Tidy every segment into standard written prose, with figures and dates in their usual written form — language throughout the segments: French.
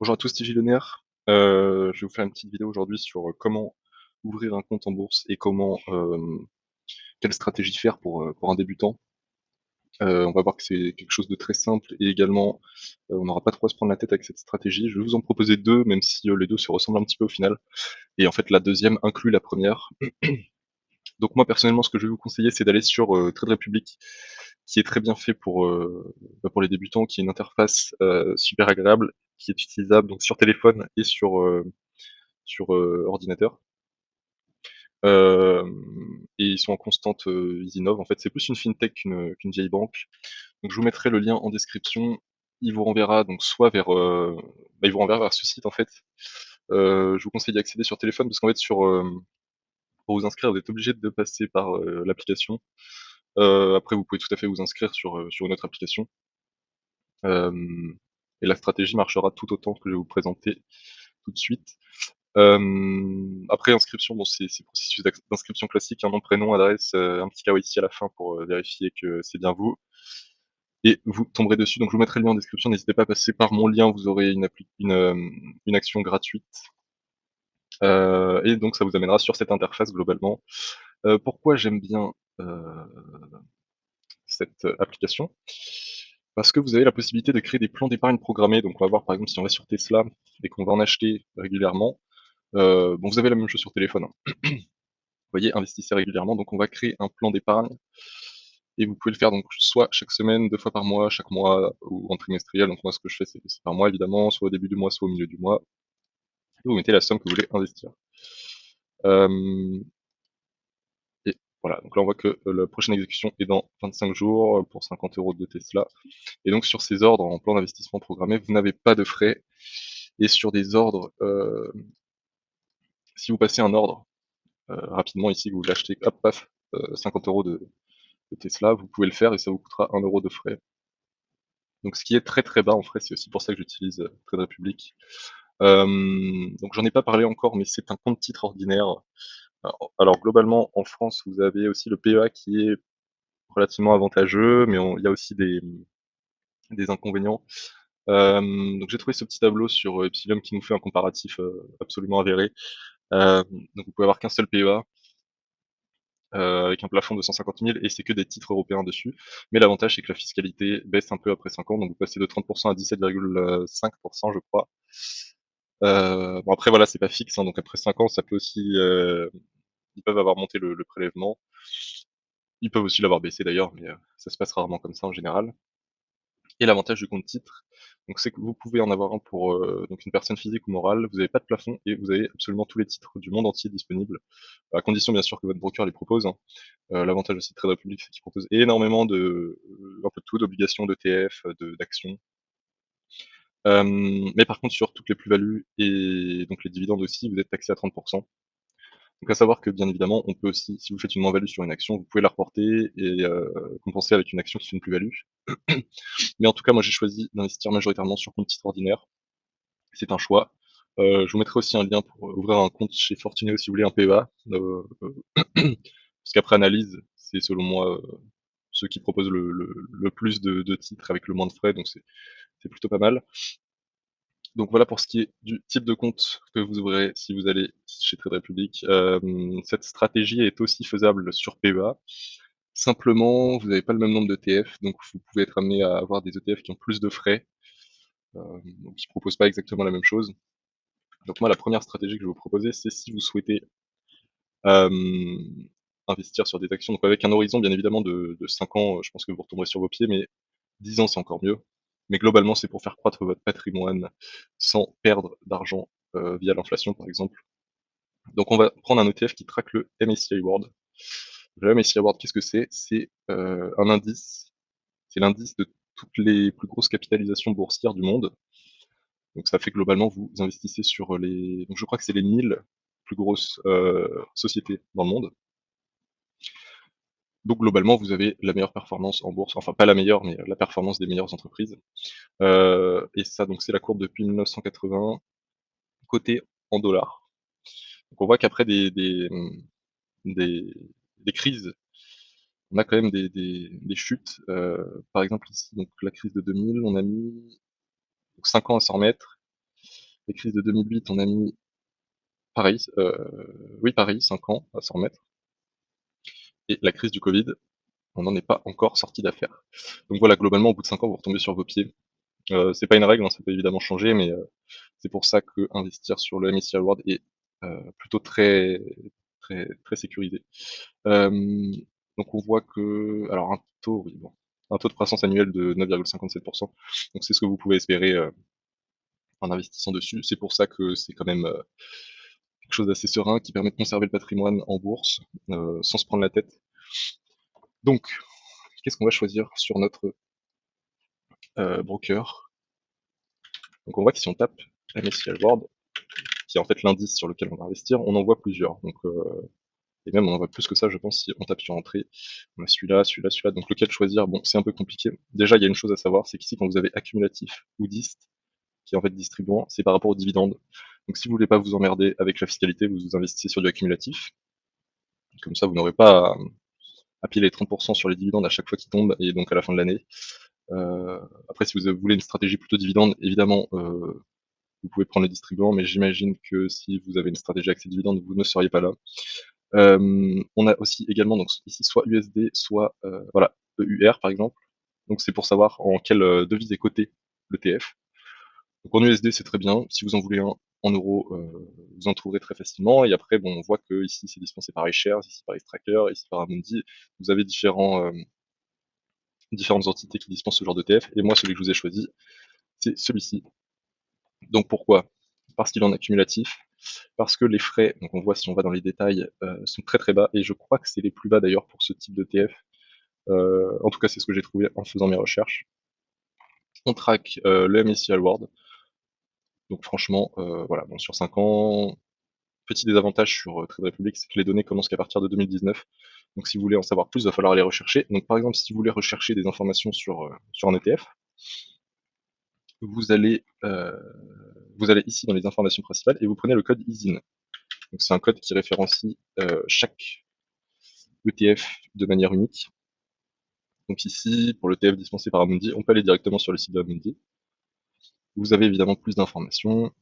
Bonjour à tous, c'est Gilles. Je vais vous faire une petite vidéo aujourd'hui sur comment ouvrir un compte en bourse et quelle stratégie faire pour un débutant. On va voir que c'est quelque chose de très simple et également on n'aura pas trop à se prendre la tête avec cette stratégie. Je vais vous en proposer deux, même si les deux se ressemblent un petit peu au final. Et en fait, la deuxième inclut la première. Donc moi personnellement, ce que je vais vous conseiller, c'est d'aller sur Trade Republic, qui est très bien fait pour les débutants, qui est une interface super agréable, qui est utilisable donc sur téléphone et sur ordinateur. Et ils sont en constante, ils innovent. En fait, c'est plus une fintech qu'une vieille banque. Donc je vous mettrai le lien en description. Il vous renverra donc soit il vous renverra vers ce site en fait. Je vous conseille d'y accéder sur téléphone parce qu'en fait pour vous inscrire, vous êtes obligé de passer par l'application. Après, vous pouvez tout à fait vous inscrire sur une autre application. Et la stratégie marchera tout autant que je vais vous présenter tout de suite. Après inscription, bon c'est processus d'inscription classique, un nom, prénom, adresse, un petit KYC à la fin pour vérifier que c'est bien vous. Et vous tomberez dessus, donc je vous mettrai le lien en description, n'hésitez pas à passer par mon lien, vous aurez une action gratuite. Et donc ça vous amènera sur cette interface globalement. Pourquoi j'aime bien cette application? Parce que vous avez la possibilité de créer des plans d'épargne programmés. Donc on va voir par exemple si on va sur Tesla et qu'on va en acheter régulièrement. Bon, vous avez la même chose sur téléphone, hein. Vous voyez, investissez régulièrement. Donc on va créer un plan d'épargne et vous pouvez le faire donc soit chaque semaine, 2 fois par mois, chaque mois ou en trimestriel. Donc moi ce que je fais c'est par mois évidemment, soit au début du mois, soit au milieu du mois. Et vous mettez la somme que vous voulez investir. Euh, et voilà, donc là on voit que la prochaine exécution est dans 25 jours pour 50 euros de Tesla. Et donc sur ces ordres en plan d'investissement programmé, vous n'avez pas de frais. Et sur des ordres, si vous passez un ordre rapidement ici, que vous l'achetez, hop, paf, 50 euros de Tesla, vous pouvez le faire et ça vous coûtera 1 euro de frais. Donc ce qui est très très bas en frais, c'est aussi pour ça que j'utilise Trade Republic. Donc j'en ai pas parlé encore, mais c'est un compte titre ordinaire. Alors globalement, en France, vous avez aussi le PEA qui est relativement avantageux, mais il y a aussi des inconvénients. Donc j'ai trouvé ce petit tableau sur Epsilon qui nous fait un comparatif absolument avéré. Donc vous pouvez avoir qu'un seul PEA, avec un plafond de 150 000 et c'est que des titres européens dessus. Mais l'avantage, c'est que la fiscalité baisse un peu après 5 ans, donc vous passez de 30% à 17,5%, je crois. Bon après voilà, c'est pas fixe, hein, donc après 5 ans, ça peut aussi, ils peuvent avoir monté le prélèvement. Ils peuvent aussi l'avoir baissé d'ailleurs, mais ça se passe rarement comme ça en général. Et l'avantage du compte titre, donc c'est que vous pouvez en avoir un pour donc une personne physique ou morale, vous n'avez pas de plafond et vous avez absolument tous les titres du monde entier disponibles, à condition bien sûr que votre broker les propose, hein. L'avantage aussi de Trade Republic, c'est qu'ils proposent énormément un peu de tout, d'obligations, d'ETF, d'actions. Mais par contre, sur toutes les plus-values et donc les dividendes aussi, vous êtes taxé à 30%. Donc à savoir que bien évidemment, on peut aussi, si vous faites une moins-value sur une action, vous pouvez la reporter et compenser avec une action qui fait une plus-value. Mais en tout cas, moi j'ai choisi d'investir majoritairement sur compte titre ordinaire. C'est un choix. Je vous mettrai aussi un lien pour ouvrir un compte chez Fortuné si vous voulez un PEA. Parce qu'après analyse, c'est selon moi ceux qui proposent le plus de titres avec le moins de frais, donc c'est plutôt pas mal. Donc voilà pour ce qui est du type de compte que vous ouvrirez si vous allez chez Trade Republic. Cette stratégie est aussi faisable sur PEA. Simplement, vous n'avez pas le même nombre d'ETF, donc vous pouvez être amené à avoir des ETF qui ont plus de frais, donc qui ne proposent pas exactement la même chose. Donc moi, la première stratégie que je vais vous proposer, c'est si vous souhaitez euh, investir sur des actions, donc avec un horizon bien évidemment de 5 ans, je pense que vous retomberez sur vos pieds, mais 10 ans c'est encore mieux. Mais globalement, c'est pour faire croître votre patrimoine sans perdre d'argent via l'inflation par exemple. Donc on va prendre un ETF qui traque le MSCI World. Le MSCI World, qu'est-ce que c'est? C'est un indice, c'est l'indice de toutes les plus grosses capitalisations boursières du monde. Donc ça fait que globalement, vous investissez sur les... Donc je crois que c'est les 1000 plus grosses sociétés dans le monde. Donc globalement, vous avez la meilleure performance en bourse, enfin pas la meilleure, mais la performance des meilleures entreprises. Et ça, donc c'est la courbe depuis 1980, cotée en dollars. Donc on voit qu'après des, des crises, on a quand même des chutes. Par exemple ici, donc la crise de 2000, on a mis donc 5 ans à s'en remettre. Les crises de 2008, on a mis pareil, oui pareil, 5 ans à s'en remettre. Et la crise du Covid, on n'en est pas encore sorti d'affaire. Donc voilà, globalement, au bout de 5 ans, vous retombez sur vos pieds. C'est pas une règle, hein, ça peut évidemment changer, mais c'est pour ça que investir sur le MSCI World est plutôt très sécurisé. Euh, donc on voit que, alors un taux, oui, bon, un taux de croissance annuelle de 9,57%. Donc c'est ce que vous pouvez espérer en investissant dessus. C'est pour ça que c'est quand même quelque chose d'assez serein qui permet de conserver le patrimoine en bourse sans se prendre la tête. Donc, qu'est-ce qu'on va choisir sur notre broker? Donc on voit que si on tape MSCI World, qui est en fait l'indice sur lequel on va investir, on en voit plusieurs. Donc, et même on en voit plus que ça, je pense, si on tape sur entrée. On a celui-là, celui-là, celui-là. Donc lequel choisir? Bon, c'est un peu compliqué. Déjà, il y a une chose à savoir, c'est qu'ici, quand vous avez accumulatif ou DIST, qui est en fait distribuant, c'est par rapport aux dividendes. Donc si vous voulez pas vous emmerder avec la fiscalité, vous investissez sur du accumulatif. Comme ça, vous n'aurez pas à piler les 30% sur les dividendes à chaque fois qu'ils tombent, et donc à la fin de l'année. Après, si vous voulez une stratégie plutôt dividende, évidemment, vous pouvez prendre les distribuants, mais j'imagine que si vous avez une stratégie accès dividende, vous ne seriez pas là. On a aussi également donc ici soit USD, soit voilà EUR par exemple. Donc c'est pour savoir en quelle devise est coté l'ETF. Donc en USD c'est très bien. Si vous en voulez un en euros, vous en trouverez très facilement. Et après bon on voit que ici c'est dispensé par iShares, ici par Xtracker, ici par Amundi. Vous avez différentes entités qui dispensent ce genre d'ETF. Et moi celui que je vous ai choisi c'est celui-ci. Donc pourquoi? Parce qu'il est en accumulatif, parce que les frais, donc on voit si on va dans les détails, sont très bas, et je crois que c'est les plus bas d'ailleurs pour ce type d'ETF. En tout cas, c'est ce que j'ai trouvé en faisant mes recherches. On traque le MSCI World, donc franchement, voilà, bon, sur 5 ans, petit désavantage sur Trade Republic, c'est que les données commencent qu'à partir de 2019. Donc si vous voulez en savoir plus, il va falloir aller rechercher. Donc par exemple, si vous voulez rechercher des informations sur un ETF, vous allez, euh, vous allez ici dans les informations principales et vous prenez le code ISIN. Donc c'est un code qui référencie chaque ETF de manière unique. Donc ici, pour l'ETF dispensé par Amundi, on peut aller directement sur le site de Amundi. Vous avez évidemment plus d'informations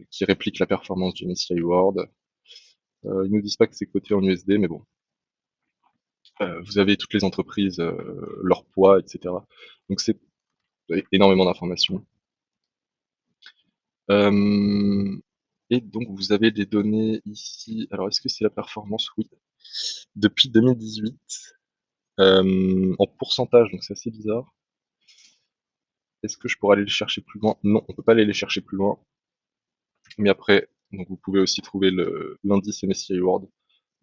qui répliquent la performance du MSCI World. Ils nous disent pas que c'est coté en USD, mais bon. Vous avez toutes les entreprises, leur poids, etc. Donc c'est énormément d'informations. Et donc vous avez des données ici. Alors est-ce que c'est la performance? Oui. Depuis 2018, en pourcentage, donc c'est assez bizarre. Est-ce que je pourrais aller les chercher plus loin? Non, on peut pas aller les chercher plus loin. Mais après, donc vous pouvez aussi trouver l'indice MSCI World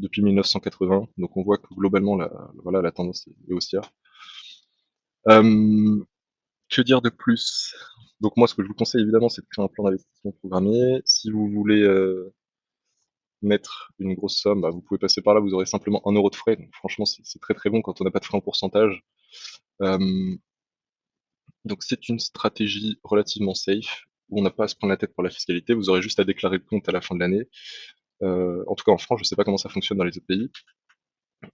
depuis 1980. Donc on voit que globalement, voilà, la tendance est haussière. Que dire de plus? Donc moi, ce que je vous conseille évidemment, c'est de créer un plan d'investissement programmé. Si vous voulez mettre une grosse somme, bah, vous pouvez passer par là, vous aurez simplement 1 € de frais. Donc franchement, c'est très bon quand on n'a pas de frais en pourcentage. Euh, donc c'est une stratégie relativement safe, où on n'a pas à se prendre la tête pour la fiscalité. Vous aurez juste à déclarer le compte à la fin de l'année. En tout cas en France, je ne sais pas comment ça fonctionne dans les autres pays.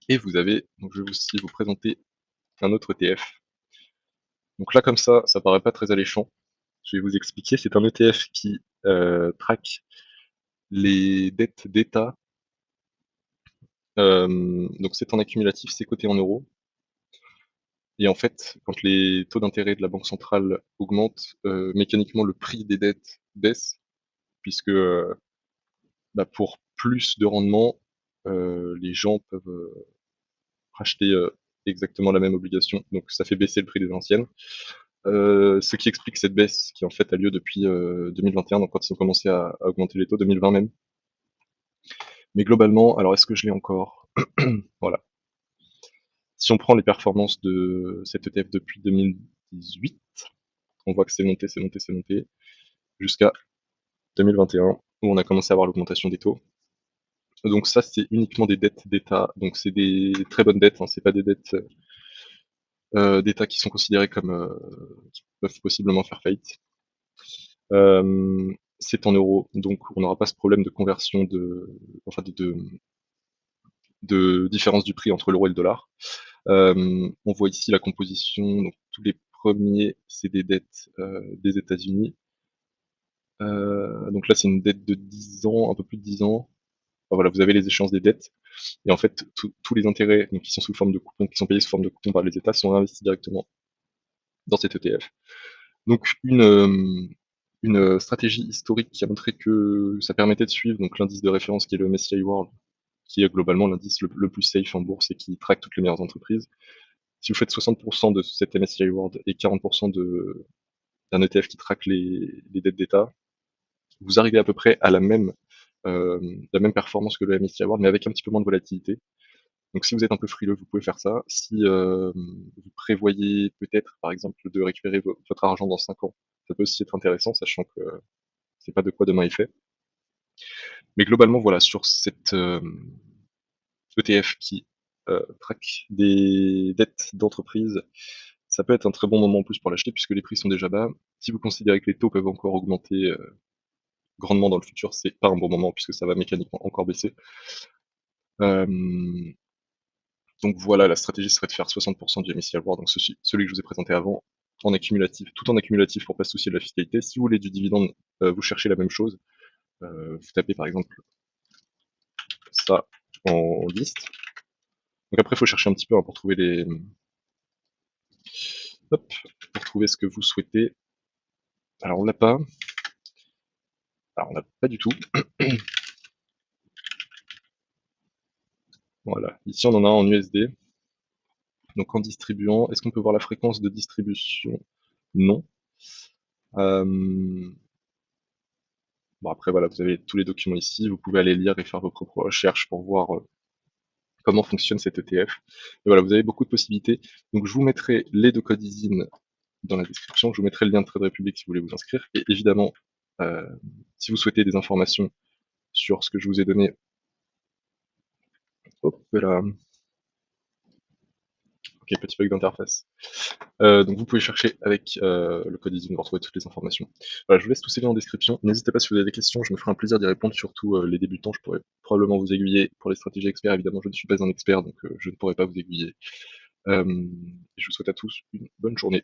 Et vous avez, donc je vais aussi vous présenter un autre ETF. Donc là comme ça paraît pas très alléchant. Je vais vous expliquer. C'est un ETF qui traque les dettes d'État. Donc c'est en accumulatif, c'est coté en euros. Et en fait, quand les taux d'intérêt de la Banque centrale augmentent, mécaniquement le prix des dettes baisse, puisque bah, pour plus de rendement, les gens peuvent racheter exactement la même obligation. Donc ça fait baisser le prix des anciennes. Ce qui explique cette baisse qui en fait a lieu depuis 2021, donc quand ils ont commencé à augmenter les taux, 2020 même. Mais globalement, alors est-ce que je l'ai encore? Voilà. Si on prend les performances de cet ETF depuis 2018, on voit que c'est monté, jusqu'à 2021, où on a commencé à voir l'augmentation des taux. Donc ça, c'est uniquement des dettes d'État, donc c'est des très bonnes dettes, hein, c'est pas des dettes d'État qui sont considérées comme qui peuvent possiblement faire faillite. C'est en euros, donc on n'aura pas ce problème de conversion enfin de différence du prix entre l'euro et le dollar. On voit ici la composition, donc tous les premier, c'est des dettes des États-Unis. Donc là, c'est une dette de 10 ans, un peu plus de 10 ans. Enfin, voilà, vous avez les échéances des dettes. Et en fait, tous les intérêts donc, qui sont sous forme de coupons, qui sont payés sous forme de coupons par les États, sont investis directement dans cet ETF. Donc une stratégie historique qui a montré que ça permettait de suivre donc l'indice de référence qui est le MSCI World, qui est globalement l'indice le plus safe en bourse et qui traque toutes les meilleures entreprises. Si vous faites 60% de cet MSCI World et 40% d'un ETF qui traque les dettes d'État, vous arrivez à peu près à la même performance que le MSCI World, mais avec un petit peu moins de volatilité. Donc si vous êtes un peu frileux, vous pouvez faire ça. Si vous prévoyez peut-être, par exemple, de récupérer votre argent dans 5 ans, ça peut aussi être intéressant, sachant que c'est pas de quoi demain est fait. Mais globalement, voilà, sur cette ETF qui traque des dettes d'entreprise, ça peut être un très bon moment en plus pour l'acheter puisque les prix sont déjà bas. Si vous considérez que les taux peuvent encore augmenter grandement dans le futur, c'est pas un bon moment puisque ça va mécaniquement encore baisser. Donc voilà, la stratégie serait de faire 60% du MSCI World, donc celui que je vous ai présenté avant, en accumulatif, tout en accumulatif pour pas se soucier de la fiscalité. Si vous voulez du dividende, vous cherchez la même chose. Vous tapez par exemple ça en liste. Donc après, il faut chercher un petit peu hein, pour trouver hop, pour trouver ce que vous souhaitez. Alors on l'a pas. Alors on l'a pas du tout. Voilà. Ici on en a un en USD. Donc en distribuant, est-ce qu'on peut voir la fréquence de distribution? Non. Bon après voilà, vous avez tous les documents ici, vous pouvez aller lire et faire vos propres recherches pour voir comment fonctionne cet ETF. Et voilà, vous avez beaucoup de possibilités. Donc je vous mettrai les deux codes ISIN dans la description, je vous mettrai le lien de Trade Republic si vous voulez vous inscrire. Et évidemment, si vous souhaitez des informations sur ce que je vous ai donné, hop là, ok, petit bug d'interface. Donc vous pouvez chercher avec le code ISIN pour retrouver toutes les informations. Voilà, je vous laisse tous ces liens en description. N'hésitez pas si vous avez des questions, je me ferai un plaisir d'y répondre, surtout les débutants, je pourrais probablement vous aiguiller. Pour les stratégies experts, évidemment, je ne suis pas un expert, donc je ne pourrai pas vous aiguiller. Je vous souhaite à tous une bonne journée.